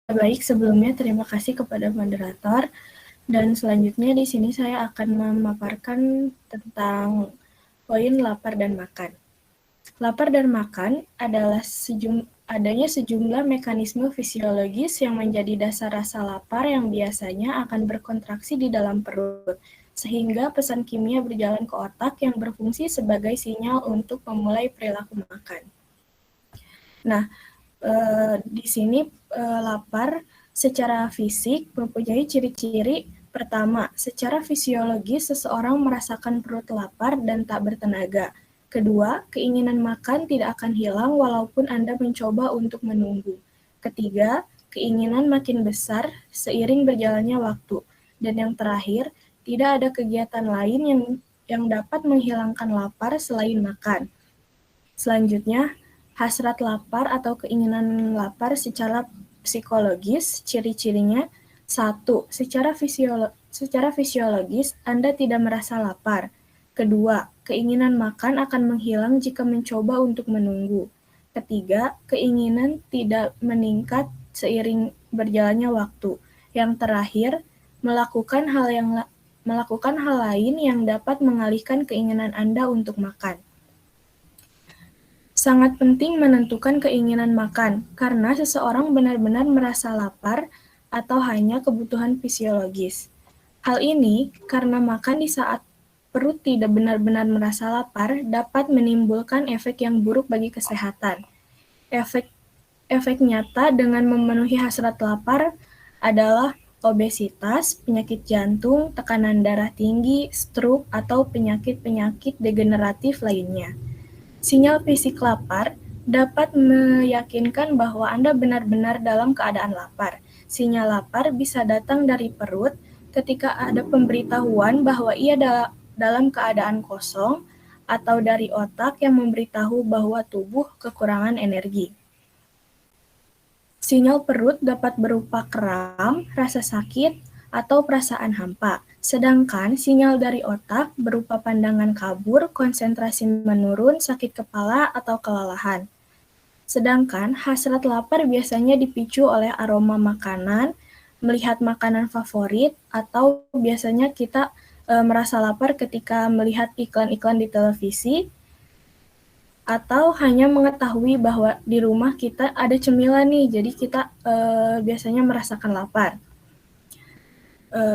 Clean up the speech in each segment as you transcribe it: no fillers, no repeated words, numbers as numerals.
baik, sebelumnya terima kasih kepada moderator. Dan selanjutnya di sini saya akan memaparkan tentang poin lapar dan makan. Lapar dan makan adalah adanya sejumlah mekanisme fisiologis yang menjadi dasar rasa lapar yang biasanya akan berkontraksi di dalam perut, sehingga pesan kimia berjalan ke otak yang berfungsi sebagai sinyal untuk memulai perilaku makan. Nah, di sini lapar secara fisik mempunyai ciri-ciri. Pertama, secara fisiologis seseorang merasakan perut lapar dan tak bertenaga. Kedua, keinginan makan tidak akan hilang walaupun Anda mencoba untuk menunggu. Ketiga, keinginan makin besar seiring berjalannya waktu. Dan yang terakhir, tidak ada kegiatan lain yang dapat menghilangkan lapar selain makan. Selanjutnya, hasrat lapar atau keinginan lapar secara psikologis, ciri-cirinya. 1. Secara fisiologis, Anda tidak merasa lapar. Kedua, keinginan makan akan menghilang jika mencoba untuk menunggu. Ketiga, keinginan tidak meningkat seiring berjalannya waktu. Yang terakhir, melakukan hal lain yang dapat mengalihkan keinginan Anda untuk makan. Sangat penting menentukan keinginan makan, karena seseorang benar-benar merasa lapar atau hanya kebutuhan fisiologis. Hal ini karena makan di saat perut tidak benar-benar merasa lapar dapat menimbulkan efek yang buruk bagi kesehatan. Efek nyata dengan memenuhi hasrat lapar adalah obesitas, penyakit jantung, tekanan darah tinggi, stroke, atau penyakit-penyakit degeneratif lainnya. Sinyal fisik lapar dapat meyakinkan bahwa Anda benar-benar dalam keadaan lapar. Sinyal lapar bisa datang dari perut ketika ada pemberitahuan bahwa ia dalam keadaan kosong, atau dari otak yang memberitahu bahwa tubuh kekurangan energi. Sinyal perut dapat berupa kram, rasa sakit, atau perasaan hampa. Sedangkan sinyal dari otak berupa pandangan kabur, konsentrasi menurun, sakit kepala, atau kelelahan. Sedangkan hasrat lapar biasanya dipicu oleh aroma makanan, melihat makanan favorit, atau biasanya kita merasa lapar ketika melihat iklan-iklan di televisi, atau hanya mengetahui bahwa di rumah kita ada cemilan nih, jadi kita biasanya merasakan lapar.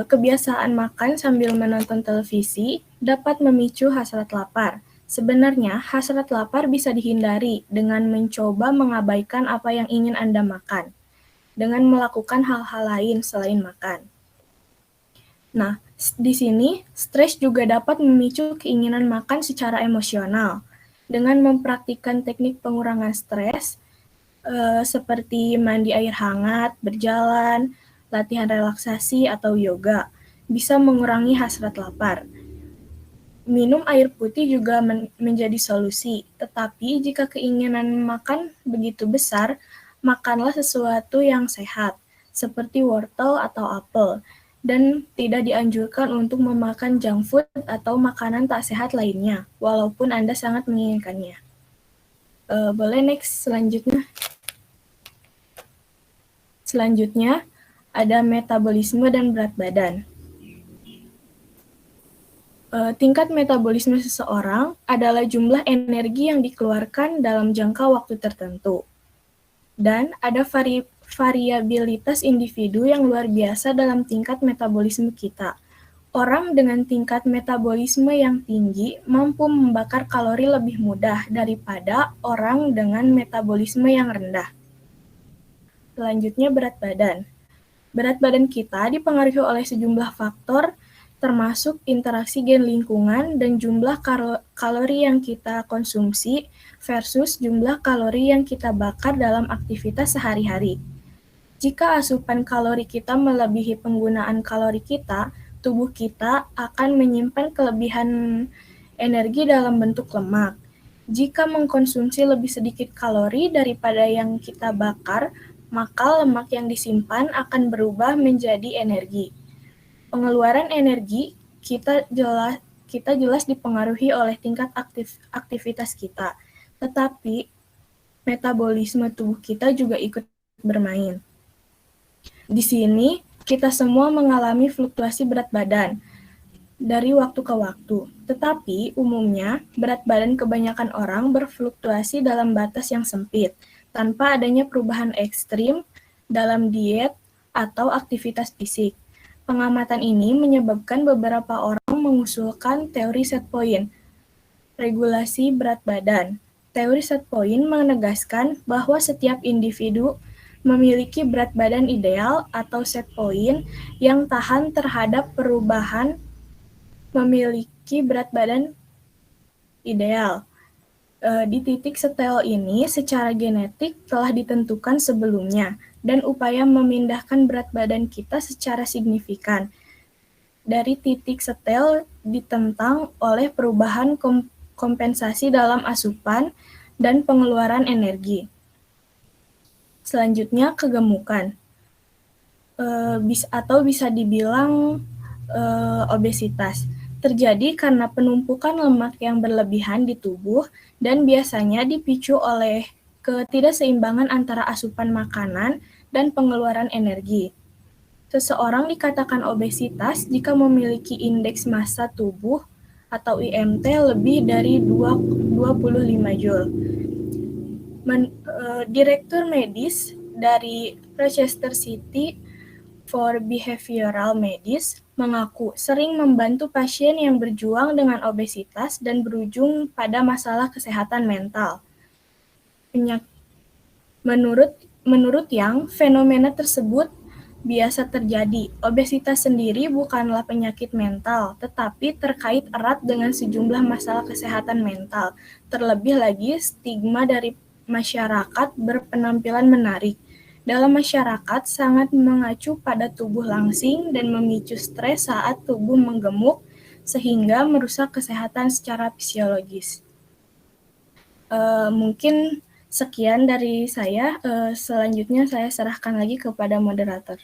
Kebiasaan makan sambil menonton televisi dapat memicu hasrat lapar. Sebenarnya, hasrat lapar bisa dihindari dengan mencoba mengabaikan apa yang ingin Anda makan, dengan melakukan hal-hal lain selain makan. Nah, di sini, stres juga dapat memicu keinginan makan secara emosional. Dengan mempraktikkan teknik pengurangan stres, seperti mandi air hangat, berjalan, latihan relaksasi, atau yoga, bisa mengurangi hasrat lapar. Minum air putih juga menjadi solusi, tetapi jika keinginan makan begitu besar, makanlah sesuatu yang sehat, seperti wortel atau apel, dan tidak dianjurkan untuk memakan junk food atau makanan tak sehat lainnya, walaupun Anda sangat menginginkannya. Boleh next selanjutnya. Selanjutnya, ada metabolisme dan berat badan. Tingkat metabolisme seseorang adalah jumlah energi yang dikeluarkan dalam jangka waktu tertentu. Dan ada variabilitas individu yang luar biasa dalam tingkat metabolisme kita. Orang dengan tingkat metabolisme yang tinggi mampu membakar kalori lebih mudah daripada orang dengan metabolisme yang rendah. Selanjutnya, berat badan. Berat badan kita dipengaruhi oleh sejumlah faktor, termasuk interaksi gen lingkungan dan jumlah kalori yang kita konsumsi versus jumlah kalori yang kita bakar dalam aktivitas sehari-hari. Jika asupan kalori kita melebihi penggunaan kalori kita, tubuh kita akan menyimpan kelebihan energi dalam bentuk lemak. Jika mengkonsumsi lebih sedikit kalori daripada yang kita bakar, maka lemak yang disimpan akan berubah menjadi energi. Pengeluaran energi kita jelas dipengaruhi oleh tingkat aktivitas kita, tetapi metabolisme tubuh kita juga ikut bermain. Di sini, kita semua mengalami fluktuasi berat badan dari waktu ke waktu. Tetapi, umumnya, berat badan kebanyakan orang berfluktuasi dalam batas yang sempit, tanpa adanya perubahan ekstrim dalam diet atau aktivitas fisik. Pengamatan ini menyebabkan beberapa orang mengusulkan teori set point, regulasi berat badan. Teori set point menegaskan bahwa setiap individu memiliki berat badan ideal atau set point yang tahan terhadap perubahan memiliki berat badan ideal. Di titik setel ini secara genetik telah ditentukan sebelumnya dan upaya memindahkan berat badan kita secara signifikan dari titik setel ditentang oleh perubahan kompensasi dalam asupan dan pengeluaran energi. Selanjutnya, kegemukan. Bisa dibilang obesitas. Terjadi karena penumpukan lemak yang berlebihan di tubuh dan biasanya dipicu oleh ketidakseimbangan antara asupan makanan dan pengeluaran energi. Seseorang dikatakan obesitas jika memiliki indeks massa tubuh atau IMT lebih dari 25 Joule. Direktur medis dari Rochester City for Behavioral Medicine mengaku sering membantu pasien yang berjuang dengan obesitas dan berujung pada masalah kesehatan mental. Menurut Yang, fenomena tersebut biasa terjadi. Obesitas sendiri bukanlah penyakit mental, tetapi terkait erat dengan sejumlah masalah kesehatan mental. Terlebih lagi, stigma dari masyarakat berpenampilan menarik dalam masyarakat sangat mengacu pada tubuh langsing dan memicu stres saat tubuh menggemuk sehingga merusak kesehatan secara fisiologis. Mungkin sekian dari saya. Selanjutnya saya serahkan lagi kepada moderator.